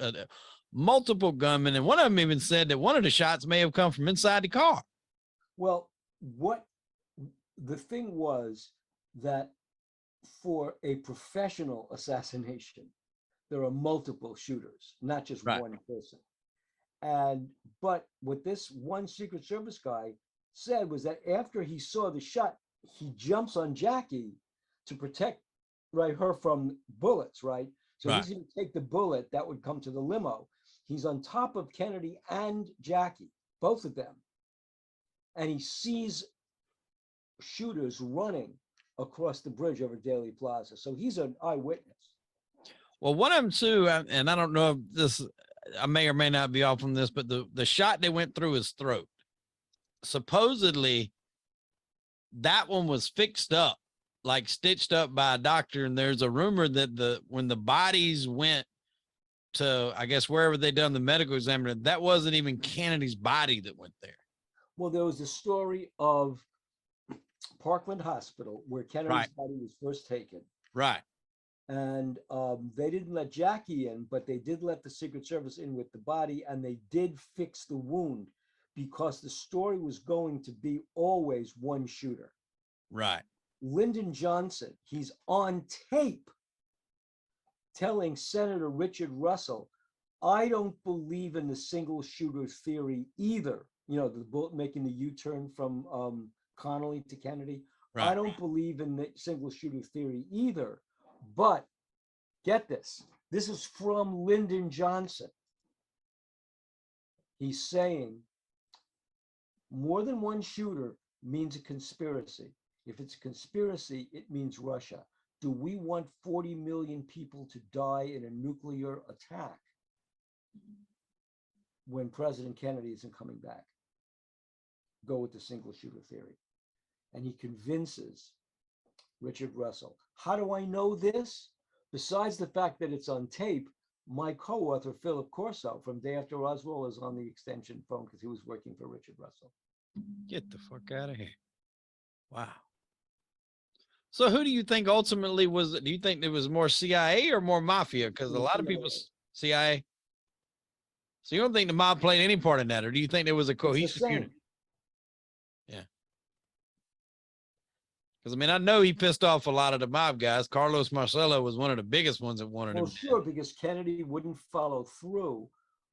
multiple gunmen, and one of them even said that one of the shots may have come from inside the car. Well, what the thing was, that for a professional assassination, there are multiple shooters, not just one person. But what this one Secret Service guy said was that after he saw the shot, he jumps on Jackie to protect her from bullets, right? So he's going to take the bullet that would come to the limo. He's on top of Kennedy and Jackie, both of them. And he sees shooters running across the bridge over Dealey Plaza. So he's an eyewitness. Well, one of them too, and I don't know if this, I may or may not be off on this, but the shot they went through his throat, supposedly that one was fixed up, like stitched up by a doctor. And there's a rumor that when the bodies went to, I guess, wherever they done the medical examiner, that wasn't even Kennedy's body that went there. Well, there was a story of Parkland Hospital where Kennedy's body was first taken. Right. And they didn't let Jackie in, but they did let the Secret Service in with the body, and they did fix the wound because the story was going to be always one shooter. Right. Lyndon Johnson, he's on tape telling Senator Richard Russell, I don't believe in the single shooter theory either. You know, the bullet making the U-turn from Connally to Kennedy. I don't believe in the single shooter theory either. But get this, this is from Lyndon Johnson. He's saying more than one shooter means a conspiracy. If it's a conspiracy, it means Russia. Do we want 40 million people to die in a nuclear attack? when President Kennedy isn't coming back, go with the single shooter theory. And he convinces Richard Russell. How do I know this? Besides the fact that it's on tape, my co-author, Philip Corso from Day After Roswell, is on the extension phone because he was working for Richard Russell. Get the fuck out of here. Wow. So who do you think ultimately was it? Do you think it was more CIA or more mafia? Because a lot of people, CIA. So you don't think the mob played any part in that, or do you think there was a cohesive unit? Yeah. Because I mean, I know he pissed off a lot of the mob guys. Carlos Marcello was one of the biggest ones that wanted him. Well, sure, because Kennedy wouldn't follow through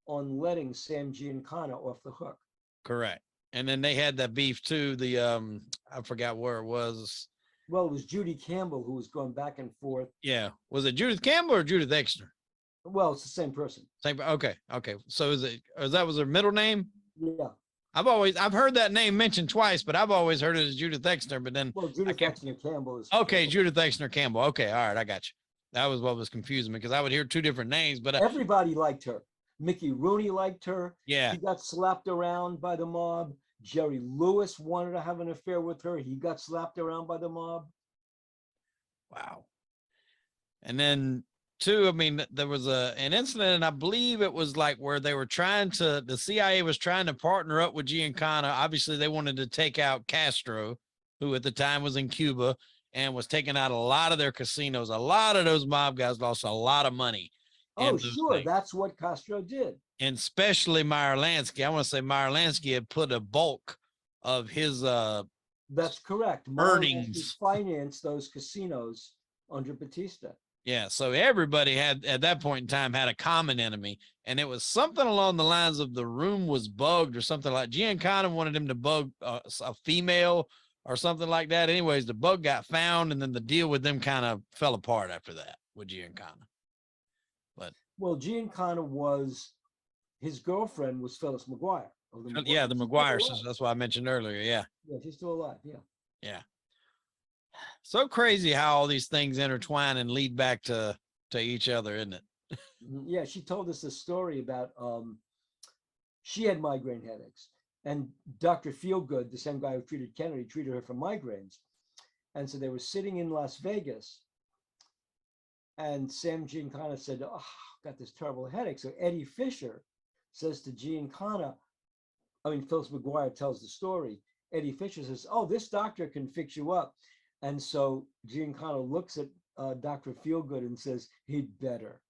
on letting Sam Giancana off the hook. Correct. And then they had that beef too. The I forgot where it was. Well, it was Judy Campbell who was going back and forth. Yeah. Was it Judith Campbell or Judith Exner? Well, it's the same person. Same. Okay. Okay. So that was her middle name? Yeah. I've heard that name mentioned twice, but I've always heard it as Judith Exner. But then Judith Exner Campbell is okay. Judith Exner Campbell. Okay. All right. I got you. That was what was confusing me because I would hear two different names, but everybody liked her. Mickey Rooney liked her. Yeah. She got slapped around by the mob. Jerry Lewis wanted to have an affair with her. He got slapped around by the mob. Wow. And then too, I mean, there was an incident, and I believe it was like where they were the CIA was trying to partner up with Giancana. Obviously, they wanted to take out Castro, who at the time was in Cuba and was taking out a lot of their casinos. A lot of those mob guys lost a lot of money. Oh, sure. Things. That's what Castro did. And especially Meyer Lansky. I want to say Meyer Lansky had put a bulk of his that's correct. Earnings financed those casinos under Batista. Yeah, so everybody had at that point in time had a common enemy, and it was something along the lines of the room was bugged or something like. Giancana wanted him to bug a female or something like that. Anyways, the bug got found, and then the deal with them kind of fell apart after that with Giancana. But Giancana his girlfriend was Phyllis McGuire. The McGuire sisters. That's what I mentioned earlier. Yeah. Yeah, she's still alive. Yeah. Yeah. So crazy how all these things intertwine and lead back to each other, isn't it? Yeah, she told us a story about she had migraine headaches, and Dr. Feelgood, the same guy who treated Kennedy, treated her for migraines. And so they were sitting in Las Vegas, and Sam Giancana said, "Oh, I've got this terrible headache." So Eddie Fisher says to Giancana, Phyllis McGuire tells the story. Eddie Fisher says, "Oh, this doctor can fix you up." And so Giancana looks at Dr. Feelgood and says, "He'd better."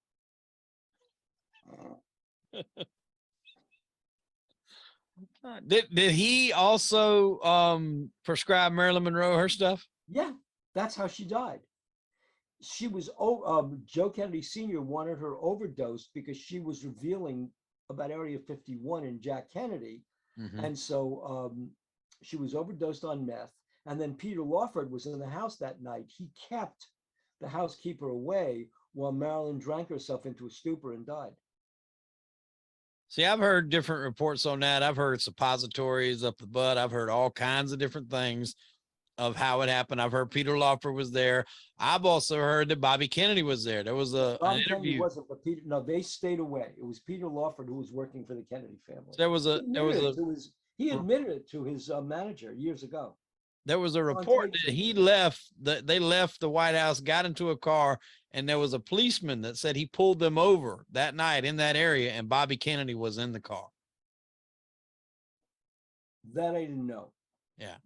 Did he also prescribe Marilyn Monroe her stuff? Yeah, that's how she died. She was Joe Kennedy Sr. wanted her overdosed because she was revealing about Area 51 in Jack Kennedy. Mm-hmm. And so she was overdosed on meth. And then Peter Lawford was in the house that night. He kept the housekeeper away while Marilyn drank herself into a stupor and died. See, I've heard different reports on that. I've heard suppositories up the butt. I've heard all kinds of different things of how it happened. I've heard Peter Lawford was there. I've also heard that Bobby Kennedy was there. There was an interview. Kennedy wasn't, but Peter. No, they stayed away. It was Peter Lawford who was working for the Kennedy family. He admitted it to his manager years ago. There was a report that he left, that they left the White House, got into a car, and there was a policeman that said he pulled them over that night in that area, and Bobby Kennedy was in the car. That I didn't know. Yeah.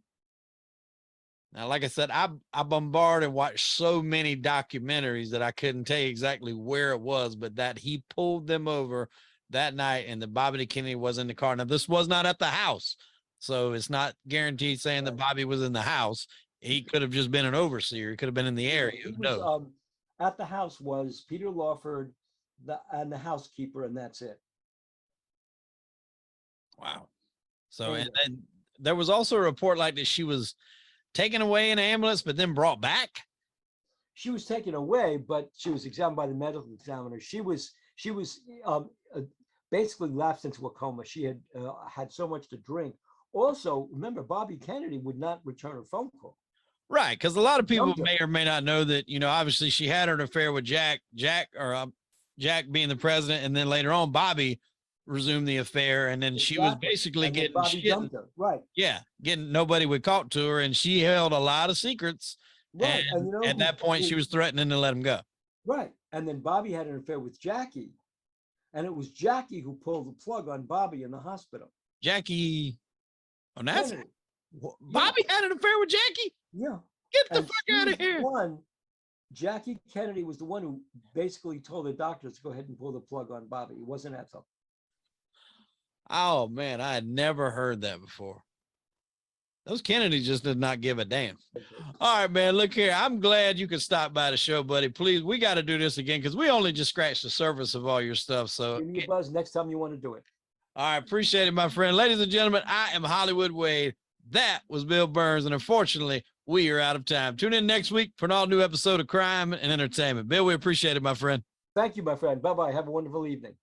Now, like I said, I bombarded and watched so many documentaries that I couldn't tell you exactly where it was, but that he pulled them over that night and that Bobby Kennedy was in the car. Now, this was not at the house, so it's not guaranteed saying that Bobby was in the house. He could have just been an overseer. He could have been in the area. At the house was Peter Lawford and the housekeeper, and that's it. Wow. So, and there was also a report like that she was taken away in an ambulance, but then brought back. She was taken away, but she was examined by the medical examiner. She was basically lapsed into a coma. She had had so much to drink. Also, remember, Bobby Kennedy would not return her phone call. Right, because a lot of people may or may not know that, obviously she had an affair with Jack being the president, and then later on, Bobby resume the affair. And then she was Exactly. basically And then getting Bobby shit. dumped her. Right. Yeah, getting nobody would talk to her, and she held a lot of secrets. Right. And And you know at that point, she was threatening to let him go. right. And then Bobby had an affair with Jackie. And it was Jackie who pulled the plug on Bobby in the hospital. Jackie Onassis? Kennedy. Bobby had an affair with Jackie? Yeah. Get the And fuck she out was of here. the one, Jackie Kennedy was the one who basically told the doctors to go ahead and pull the plug on Bobby. It wasn't Ethel. Oh, man, I had never heard that before. Those Kennedys just did not give a damn. All right, man, look here. I'm glad you could stop by the show, buddy. Please, we got to do this again because we only just scratched the surface of all your stuff. So Give me a buzz next time you want to do it. all right, appreciate it, my friend. Ladies and gentlemen, I am Hollywood Wade. That was Bill Birnes, and unfortunately, we are out of time. Tune in next week for an all-new episode of Crime and Entertainment. Bill, we appreciate it, my friend. Thank you, my friend. Bye-bye. Have a wonderful evening.